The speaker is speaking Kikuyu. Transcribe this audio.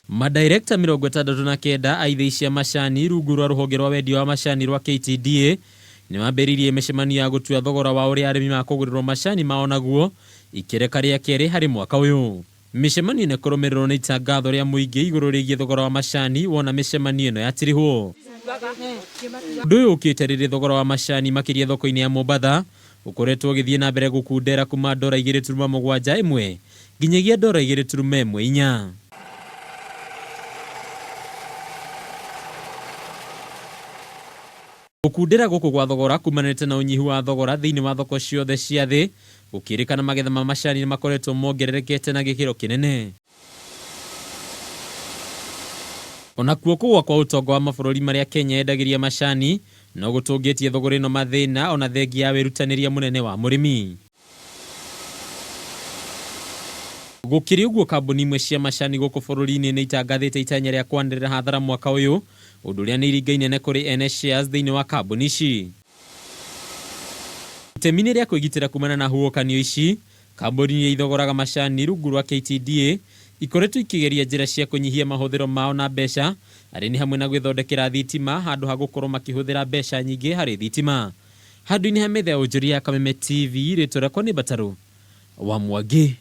Madirekta 69 a ithĩi cia macani rungu rwa rũhonge rwa wendia wa macani rwa KTDA nĩ mambĩrĩirie mĩcemanio ya gũtua thogora wa ũrĩa arĩmi makũgũrĩrwo macani mao naguo ikereka rĩa kerĩ harĩ mwaka ũyũ. Mĩcemanio nĩ kũrũmĩrĩrwo nĩ itangatho rĩa mũingĩ igũrũ rĩgiĩ thogora wa macani wona mĩcemanio ĩno yatirihwo. Ũndũ ũyũ ũkĩte rĩrĩ thogora wa macani makĩria thoko-inĩ ya Mombatha ũkoretwo ũgĩthiĩ na mbere gũkundera kuma $2.7 ĩmwe nginyagia $2.14. Gũkundĩra gũkũ gwa thogora kumanĩte na ũnyihu wa thogora thĩinĩ wa thoko ciothe cia thĩ, gũkĩrĩkana magetha ma macani nĩ makoretwo mongererekete na gĩkĩro kĩnene. Ona kuo kũgwa kwa ũtonga wa mabũrũri marĩa Kenya yendagĩria macani no gũtũngĩtie thogora ĩno mathĩna ona thengia ya wĩrutanĩria mũnene wa mũrĩmi. Gũkĩrĩ ũguo kambuni imwe cia macani gũkũ bũrũri-inĩ nĩ itangathĩte itanya rĩa kwanĩrĩra hathara mwaka ũyũ, ũndũ ũrĩa nĩ iringaine na kũrĩ ene shares thĩinĩ wa kambuni ici. Itemi-inĩ rĩa kwĩgitĩra kumana na huhũkanio ici, kambuni iria ithogoraga macani rungu rwa KTDA ikoretwo ikĩgeria njĩra cia kũnyihia mahũthĩro mao na mbeca, arĩ nĩ hamwe na gwĩthondekera thitima handũ ha gũkorwo makĩhũthĩra mbeca nyingĩ harĩ thitima. Handũ-inĩ ha metha ya ũnjũria ya Kameme TV, rĩtwa rĩakwa nĩ Mbataro wa Mwangi.